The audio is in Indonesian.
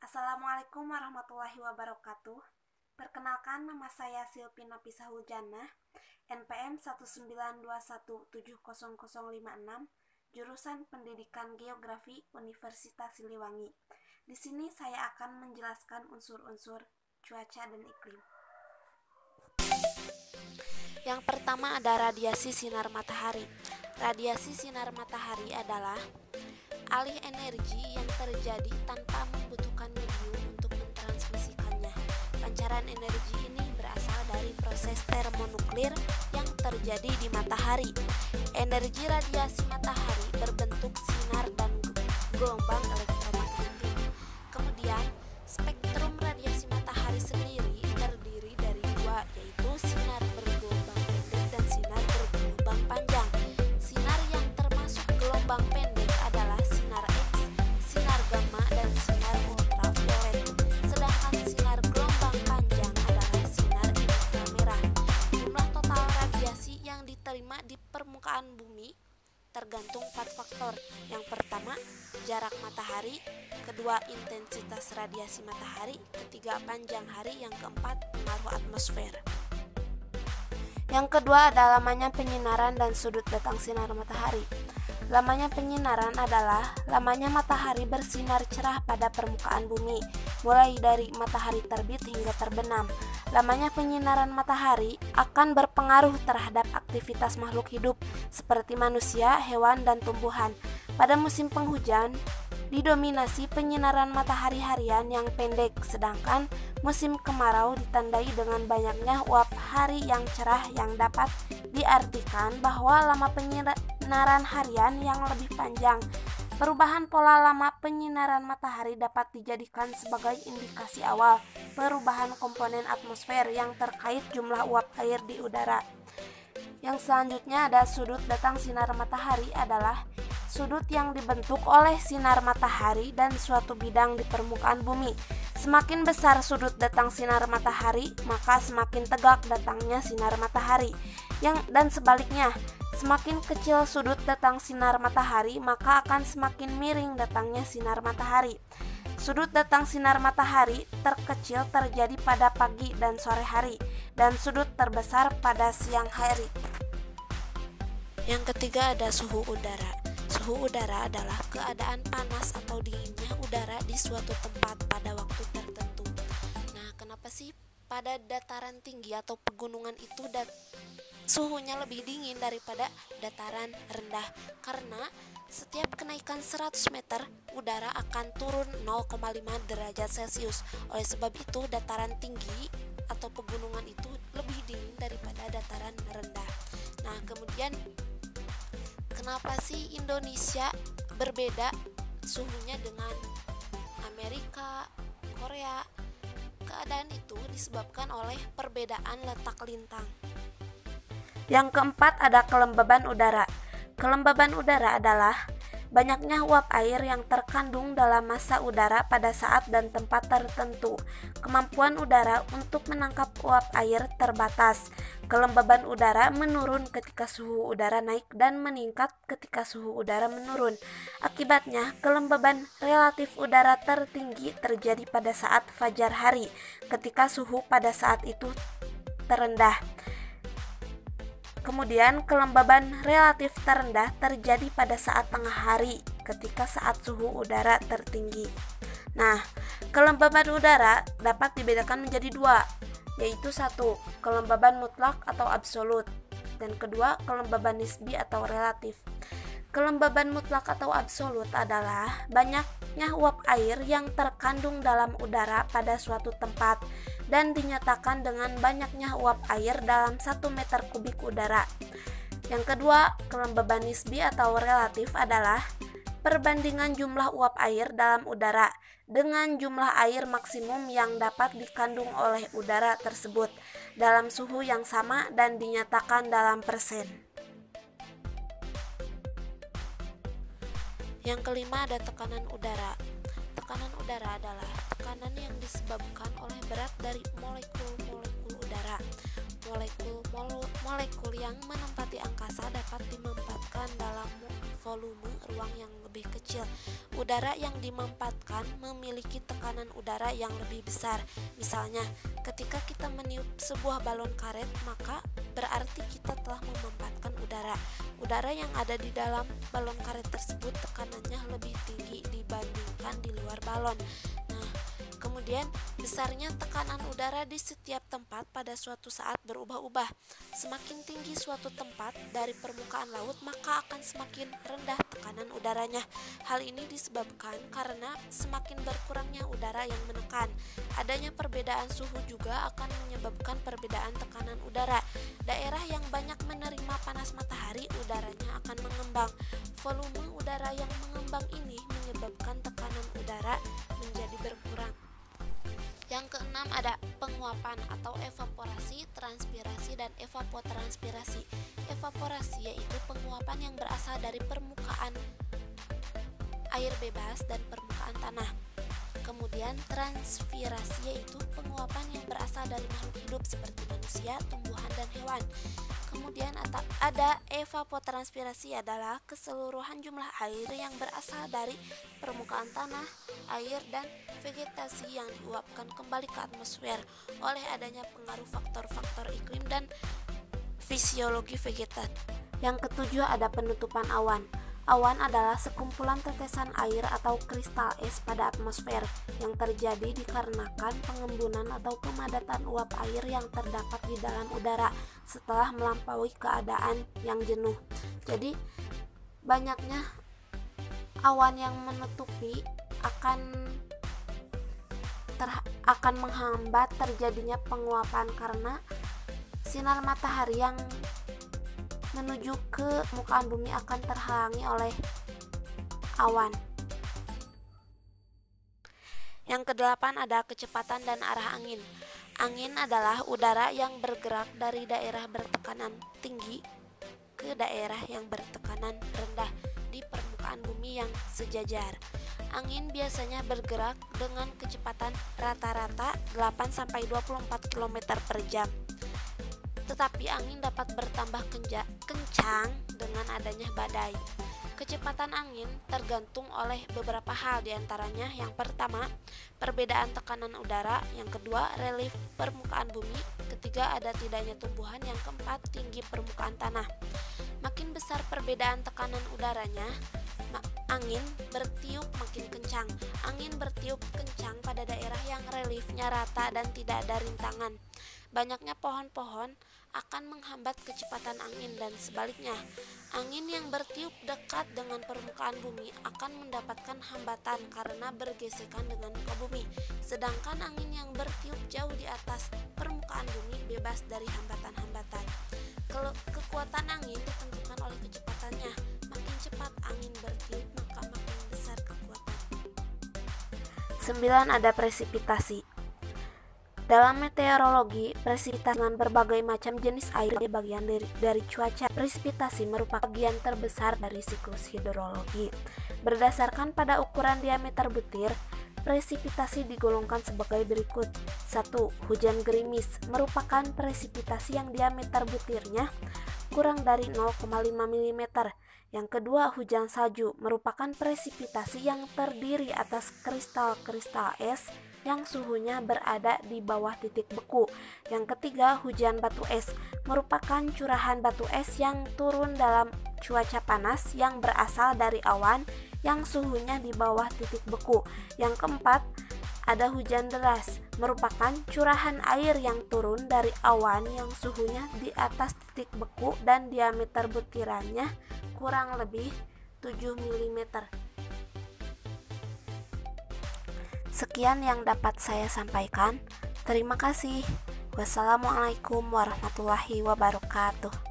Assalamualaikum warahmatullahi wabarakatuh. Perkenalkan, nama saya Silvina Pisahuljanah, NPM 192170056, jurusan Pendidikan Geografi Universitas Siliwangi. Di sini saya akan menjelaskan unsur-unsur cuaca dan iklim. Yang pertama ada radiasi sinar matahari. Radiasi sinar matahari adalah alih energi yang terjadi tanpa membutuhkan medium untuk mentransmisikannya. Pancaran energi ini berasal dari proses termonuklir yang terjadi di matahari. Energi radiasi matahari berbentuk sinar dan gelombang elektromagnetik. Kemudian, spektrum radiasi matahari sendiri terdiri dari dua, yaitu sinar bergelombang pendek dan sinar bergelombang panjang. Sinar yang termasuk gelombang pendek adalah sinar X, sinar gamma, dan sinar ultraviolet. Sedangkan sinar gelombang panjang adalah sinar inframerah. Jumlah total radiasi yang diterima di permukaan bumi tergantung 4 faktor. Yang pertama, jarak matahari, kedua, intensitas radiasi matahari, ketiga, panjang hari, yang keempat, pengaruh atmosfer. Yang kedua ada lamanya penyinaran dan sudut datang sinar matahari. Lamanya penyinaran adalah lamanya matahari bersinar cerah pada permukaan bumi, mulai dari matahari terbit hingga terbenam. Lamanya penyinaran matahari akan berpengaruh terhadap aktivitas makhluk hidup seperti manusia, hewan, dan tumbuhan. Pada musim penghujan, didominasi penyinaran matahari harian yang pendek, sedangkan musim kemarau ditandai dengan banyaknya uap hari yang cerah yang dapat diartikan bahwa lama penyinaran harian yang lebih panjang. Perubahan pola lama penyinaran matahari dapat dijadikan sebagai indikasi awal perubahan komponen atmosfer yang terkait jumlah uap air di udara. Yang selanjutnya ada sudut datang sinar matahari adalah sudut yang dibentuk oleh sinar matahari dan suatu bidang di permukaan bumi. Semakin besar sudut datang sinar matahari, maka semakin tegak datangnya sinar matahari. Dan sebaliknya, semakin kecil sudut datang sinar matahari, maka akan semakin miring datangnya sinar matahari. Sudut datang sinar matahari terkecil terjadi pada pagi dan sore hari, dan sudut terbesar pada siang hari. Yang ketiga ada suhu udara. Suhu udara adalah keadaan panas atau dinginnya udara di suatu tempat pada waktu tertentu. Nah, kenapa sih pada dataran tinggi atau pegunungan itu suhunya lebih dingin daripada dataran rendah? Karena setiap kenaikan 100 meter, udara akan turun 0,5 derajat Celcius. Oleh sebab itu, dataran tinggi atau pegunungan itu lebih dingin daripada dataran rendah. Nah, kemudian kenapa sih Indonesia berbeda suhunya dengan Amerika, Korea? Keadaan itu disebabkan oleh perbedaan letak lintang. Yang keempat ada kelembaban udara. Kelembaban udara adalah banyaknya uap air yang terkandung dalam massa udara pada saat dan tempat tertentu. Kemampuan udara untuk menangkap uap air terbatas. Kelembaban udara menurun ketika suhu udara naik dan meningkat ketika suhu udara menurun. Akibatnya, kelembaban relatif udara tertinggi terjadi pada saat fajar hari, ketika suhu pada saat itu terendah. Kemudian kelembaban relatif terendah terjadi pada saat tengah hari, ketika saat suhu udara tertinggi. Nah, kelembaban udara dapat dibedakan menjadi dua, yaitu satu, kelembaban mutlak atau absolut, dan kedua, kelembaban nisbi atau relatif. Kelembaban mutlak atau absolut adalah banyaknya uap air yang terkandung dalam udara pada suatu tempat dan dinyatakan dengan banyaknya uap air dalam 1 meter kubik udara. Yang kedua, kelembaban nisbi atau relatif adalah perbandingan jumlah uap air dalam udara dengan jumlah air maksimum yang dapat dikandung oleh udara tersebut dalam suhu yang sama dan dinyatakan dalam persen. Yang kelima ada tekanan udara. Tekanan udara adalah tekanan yang disebabkan oleh berat dari molekul-molekul udara. molekul yang menempati angkasa dapat dimampatkan dalam volume ruang yang lebih kecil. Udara yang dimampatkan memiliki tekanan udara yang lebih besar. Misalnya, ketika kita meniup sebuah balon karet, maka berarti kita telah memampatkan udara. Udara yang ada di dalam balon karet tersebut tekanannya lebih tinggi dibandingkan di luar balon. Kemudian, besarnya tekanan udara di setiap tempat pada suatu saat berubah-ubah. Semakin tinggi suatu tempat dari permukaan laut, maka akan semakin rendah tekanan udaranya. Hal ini disebabkan karena semakin berkurangnya udara yang menekan. Adanya perbedaan suhu juga akan menyebabkan perbedaan tekanan udara. Daerah yang banyak menerima panas matahari, udaranya akan mengembang. Volume udara yang mengembang ini menyebabkan tekanan udara menjadi berkurang. Yang keenam ada penguapan atau evaporasi, transpirasi, dan evapotranspirasi. Evaporasi yaitu penguapan yang berasal dari permukaan air bebas dan permukaan tanah. Kemudian transpirasi yaitu penguapan yang berasal dari makhluk hidup seperti manusia, tumbuhan, dan hewan. Kemudian ada evapotranspirasi adalah keseluruhan jumlah air yang berasal dari permukaan tanah, air, dan vegetasi yang diuapkan kembali ke atmosfer oleh adanya pengaruh faktor-faktor iklim dan fisiologi vegetasi. Yang ketujuh ada penutupan awan. Awan adalah sekumpulan tetesan air atau kristal es pada atmosfer yang terjadi dikarenakan pengembunan atau pemadatan uap air yang terdapat di dalam udara setelah melampaui keadaan yang jenuh. Jadi, banyaknya awan yang menutupi akan menghambat terjadinya penguapan karena sinar matahari yang menuju ke permukaan bumi akan terhalangi oleh awan. Yang kedelapan ada kecepatan dan arah angin. Angin adalah udara yang bergerak dari daerah bertekanan tinggi ke daerah yang bertekanan rendah di permukaan bumi yang sejajar. Angin biasanya bergerak dengan kecepatan rata-rata 8-24 km per jam. Tetapi angin dapat bertambah kencang dengan adanya badai. Kecepatan angin tergantung oleh beberapa hal, diantaranya yang pertama, perbedaan tekanan udara, yang kedua, relief permukaan bumi, ketiga, ada tidaknya tumbuhan, yang keempat, tinggi permukaan tanah. Makin besar perbedaan tekanan udaranya, angin bertiup makin kencang. Angin bertiup kencang pada daerah yang reliefnya rata dan tidak ada rintangan. Banyaknya pohon-pohon akan menghambat kecepatan angin dan sebaliknya. Angin yang bertiup dekat dengan permukaan bumi akan mendapatkan hambatan karena bergesekan dengan muka bumi. Sedangkan angin yang bertiup jauh di atas permukaan bumi bebas dari hambatan-hambatan. Kekuatan angin ditentukan oleh kecepatannya. Makin cepat angin bertiup, maka makin besar kekuatan. 9. Ada presipitasi. Dalam meteorologi, presipitasi dengan berbagai macam jenis air adalah bagian dari cuaca. Presipitasi merupakan bagian terbesar dari siklus hidrologi. Berdasarkan pada ukuran diameter butir, presipitasi digolongkan sebagai berikut. 1. Hujan gerimis merupakan presipitasi yang diameter butirnya kurang dari 0,5 mm. Yang kedua, hujan salju merupakan presipitasi yang terdiri atas kristal-kristal es yang suhunya berada di bawah titik beku. Yang ketiga, hujan batu es merupakan curahan batu es yang turun dalam cuaca panas yang berasal dari awan yang suhunya di bawah titik beku. Yang keempat, ada hujan deras merupakan curahan air yang turun dari awan yang suhunya di atas titik beku dan diameter butirannya kurang lebih 7 mm. Sekian yang dapat saya sampaikan. Terima kasih. Wassalamualaikum warahmatullahi wabarakatuh.